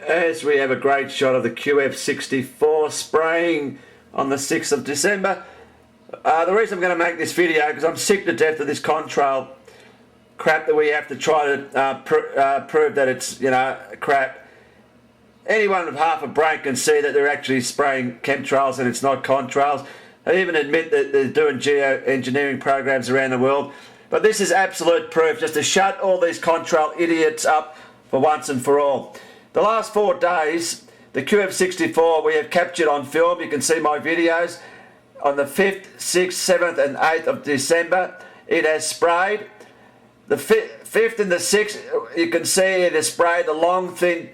as we have a great shot of the QF64 spraying on the 6th of December. The reason I'm going to make this video because I'm sick to death of this contrail crap that we have to try to prove that it's, you know, crap. Anyone with half a brain can see that they're actually spraying chemtrails and it's not contrails. They even admit that they're doing geoengineering programs around the world. But this is absolute proof just to shut all these contrail idiots up for once and for all. The last 4 days, the QF64 we have captured on film. You can see my videos. On the 5th, 6th, 7th and 8th of December, it has sprayed. The 5th and the 6th, you can see it has sprayed the long, thin,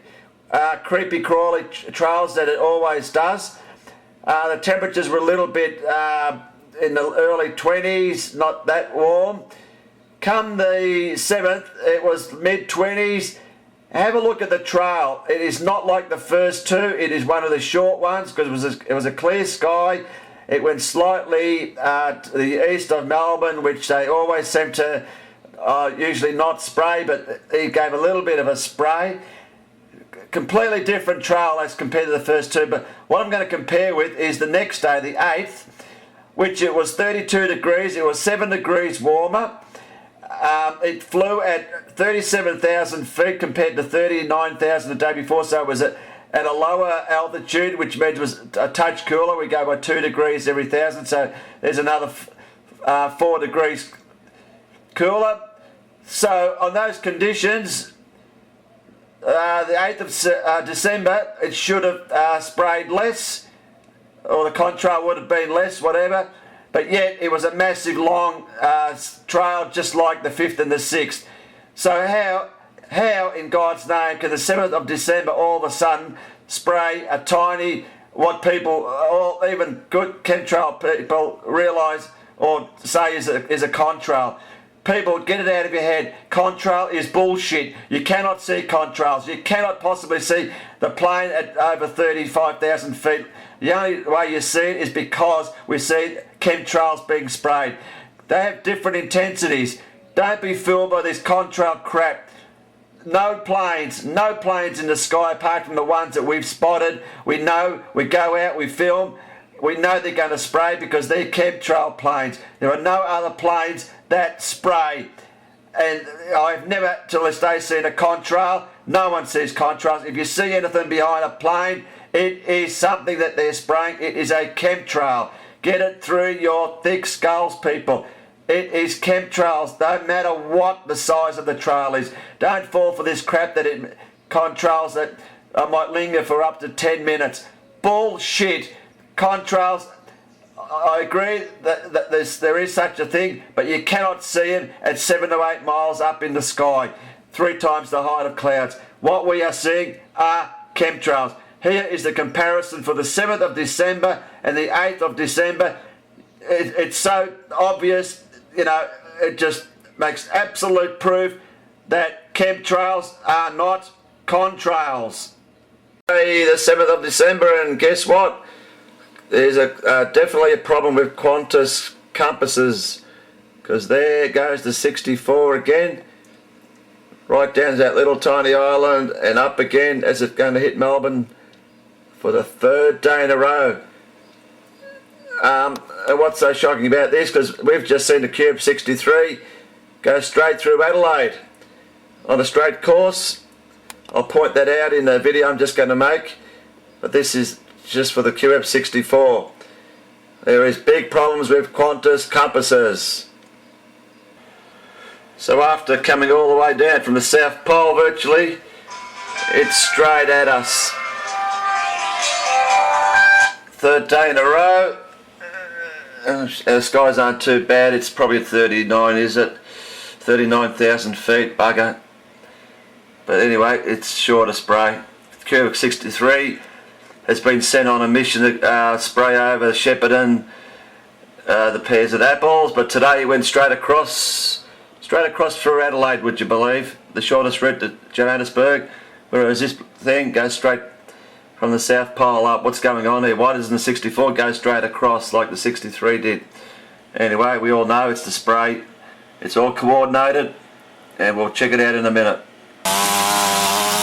creepy crawly trails that it always does. The temperatures were a little bit in the early 20s, not that warm. Come the 7th, it was mid-20s. Have a look at the trail. It is not like the first two. It is one of the short ones because it was a clear sky. It went slightly to the east of Melbourne, which they always seem to usually not spray, but it gave a little bit of a spray. Completely different trail as compared to the first two, but what I'm going to compare with is the next day, the 8th, which it was 32 degrees. It was 7 degrees warmer. It flew at 37,000 feet compared to 39,000 the day before, so it was at a lower altitude, which means it was a touch cooler. We go by 2 degrees every 1,000, so there's another 4 degrees cooler. So on those conditions, the 8th of December, it should have sprayed less, or the contrail would have been less, whatever. But yet it was a massive long trail, just like the 5th and the 6th. So how in God's name can the 7th of December all of a sudden spray a tiny, what people, or even good chemtrail people realise or say is a contrail? People, get it out of your head. Contrail is bullshit. You cannot see contrails. You cannot possibly see the plane at over 35,000 feet. The only way you see it is because we see chemtrails being sprayed. They have different intensities. Don't be fooled by this contrail crap. No planes in the sky apart from the ones that we've spotted. We know, we go out, we film. We know they're going to spray because they're chemtrail planes. There are no other planes that spray. And I've never, till this day, seen a contrail. No one sees contrails. If you see anything behind a plane, it is something that they're spraying. It is a chemtrail. Get it through your thick skulls, people. It is chemtrails, no matter what the size of the trail is. Don't fall for this crap that contrails that might linger for up to 10 minutes. Bullshit. Contrails, I agree that there is such a thing, but you cannot see them at 7 to 8 miles up in the sky, 3 times the height of clouds. What we are seeing are chemtrails. Here is the comparison for the 7th of December and the 8th of December. It's so obvious, you know, it just makes absolute proof that chemtrails are not contrails. Hey, the 7th of December, and guess what? There's definitely a problem with Qantas compasses, because there goes the 64 again, right down to that little tiny island and up again as it's going to hit Melbourne for the 3rd day in a row. And what's so shocking about this, because we've just seen the QF63 go straight through Adelaide on a straight course. I'll point that out in the video I'm just going to make, but this is just for the QF64. There is big problems with Qantas compasses. So after coming all the way down from the South Pole virtually, it's straight at us. 3rd day in a row. The skies aren't too bad. It's probably 39, is it? 39,000 feet, bugger. But anyway, it's sure to spray. QF63 has been sent on a mission to spray over Shepparton, the pears and apples, but today he went straight across through Adelaide, would you believe? The shortest route to Johannesburg, whereas this thing goes straight from the South Pole up. What's going on here? Why doesn't the 64 go straight across like the 63 did? Anyway, we all know it's the spray. It's all coordinated, and we'll check it out in a minute.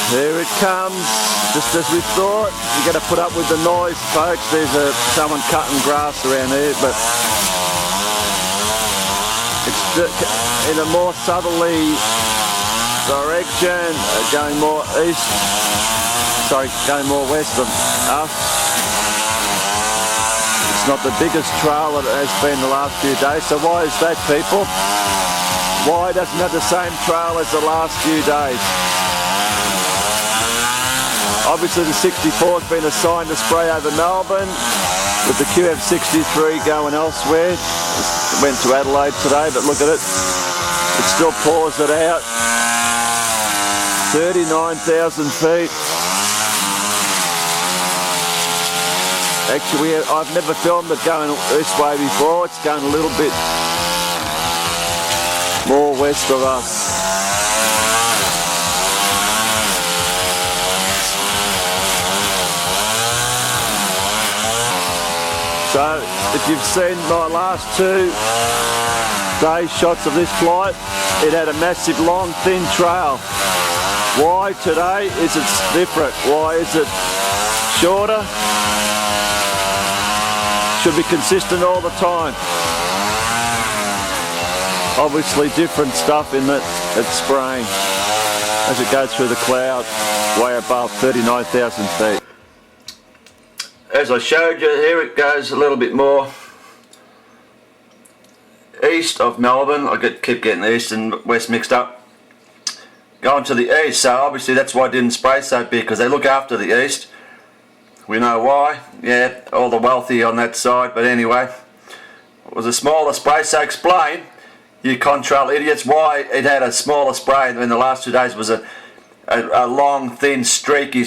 Here it comes, just as we thought. You're going to put up with the noise, folks. There's someone cutting grass around here, but it's in a more southerly direction, going more east. Sorry, going more west of us. It's not the biggest trail that it has been the last few days. So why is that, people? Why doesn't it have the same trail as the last few days? Obviously the 64 has been assigned to spray over Melbourne, with the QF63 going elsewhere. It went to Adelaide today, but look at it. It still pours it out. 39,000 feet. Actually, I've never filmed it going this way before. It's going a little bit more west of us. So, if you've seen my last 2 day shots of this flight, it had a massive, long, thin trail. Why today is it different? Why is it shorter? Should be consistent all the time. Obviously different stuff in that it's spraying as it goes through the cloud way above 39,000 feet. As I showed you, here it goes a little bit more east of Melbourne. I keep getting the east and west mixed up. Going to the east, so obviously that's why I didn't spray so big, because they look after the east. We know why. Yeah, all the wealthy on that side, but anyway, it was a smaller spray. So explain, you contrail idiots, why it had a smaller spray when the last 2 days was a long, thin, streaky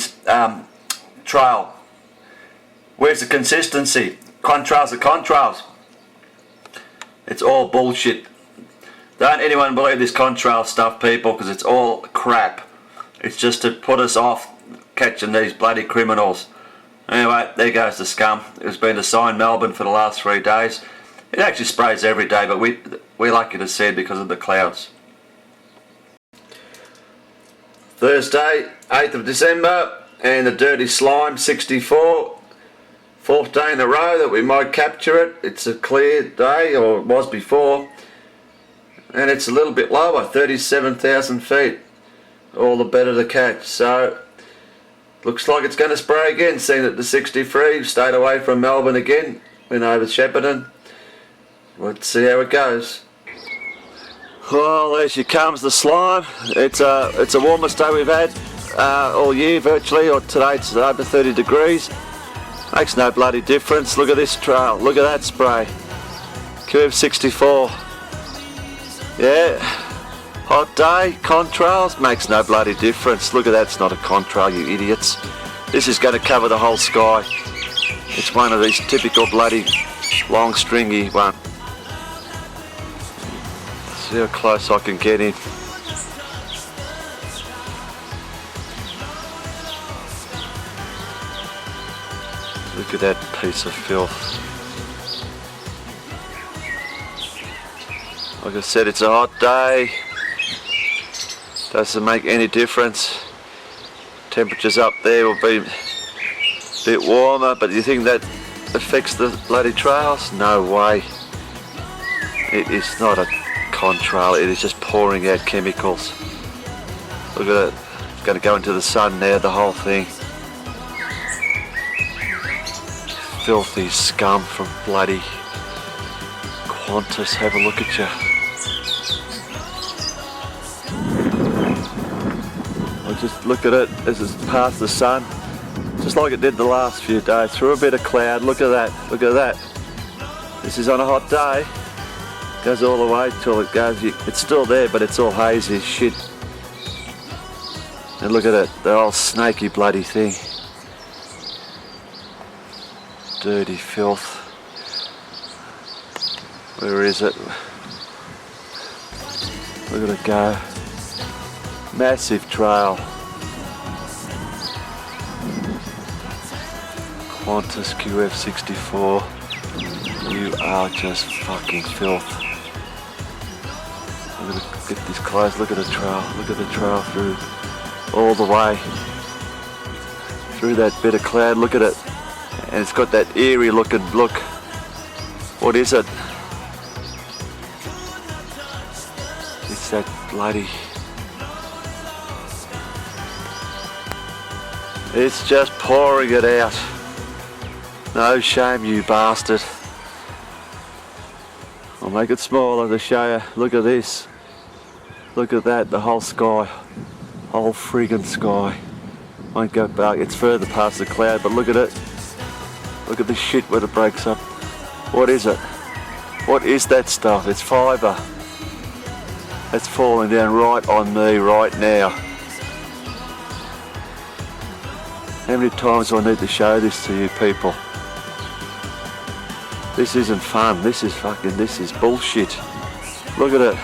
trail. Where's the consistency? Contrails are contrails. It's all bullshit. Don't anyone believe this contrail stuff, people, because it's all crap. It's just to put us off catching these bloody criminals. Anyway, there goes the scum. It's been assigned Melbourne for the last 3 days. It actually sprays every day, but we're lucky to see it because of the clouds. Thursday, 8th of December, and the Dirty Slime 64. 4th day in a row that we might capture it. It's a clear day, or it was before. And it's a little bit lower, 37,000 feet. All the better to catch. So, looks like it's going to spray again, seeing that the 63 stayed away from Melbourne again. Went over Shepparton. Let's see how it goes. Well, there she comes, the slime. It's a warmest day we've had all year virtually, or today it's over 30 degrees. Makes no bloody difference. Look at this trail. Look at that spray. QF64. Yeah. Hot day, contrails, makes no bloody difference. Look at that, it's not a contrail, you idiots. This is going to cover the whole sky. It's one of these typical bloody long stringy one. See how close I can get in. Look at that piece of filth. Like I said, it's a hot day. Doesn't make any difference. Temperatures up there will be a bit warmer, but do you think that affects the bloody trails? No way. It is not a contrail, it is just pouring out chemicals. Look at it. It's going to go into the sun now, the whole thing. Filthy scum from bloody Qantas. Have a look at you. Just look at it as it's past the sun, just like it did the last few days, through a bit of cloud. Look at that, look at that. This is on a hot day, goes all the way till it goes, it's still there, but it's all hazy as shit. And look at it, the old snaky bloody thing. Dirty filth. Where is it? Look at it go. Massive trail. Qantas QF64. You are just fucking filth. Look at it, get this close, look at the trail through all the way through that bit of cloud. Look at it, and it's got that eerie looking look. What is it? It's that bloody... It's just pouring it out. No shame, you bastard. I'll make it smaller to show you. Look at this. Look at that, the whole sky. Whole friggin' sky. Won't go back, it's further past the cloud, but look at it. Look at the shit where it breaks up. What is it? What is that stuff? It's fibre. It's falling down right on me right now. How many times do I need to show this to you people? This isn't fun, this is bullshit. Look at it.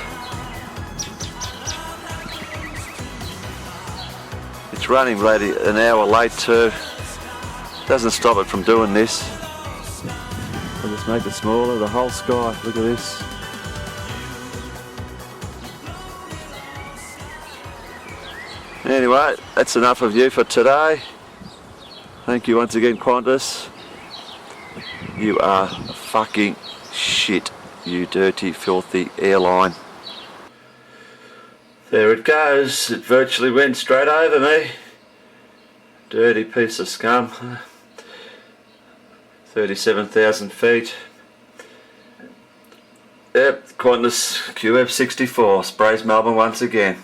It's running ready an hour late too. Doesn't stop it from doing this. I'll just make it smaller, the whole sky, look at this. Anyway, that's enough of you for today. Thank you once again, Qantas. You are fucking shit, you dirty, filthy airline. There it goes. It virtually went straight over me. Dirty piece of scum. 37,000 feet. Yep, Qantas QF64 sprays Melbourne once again.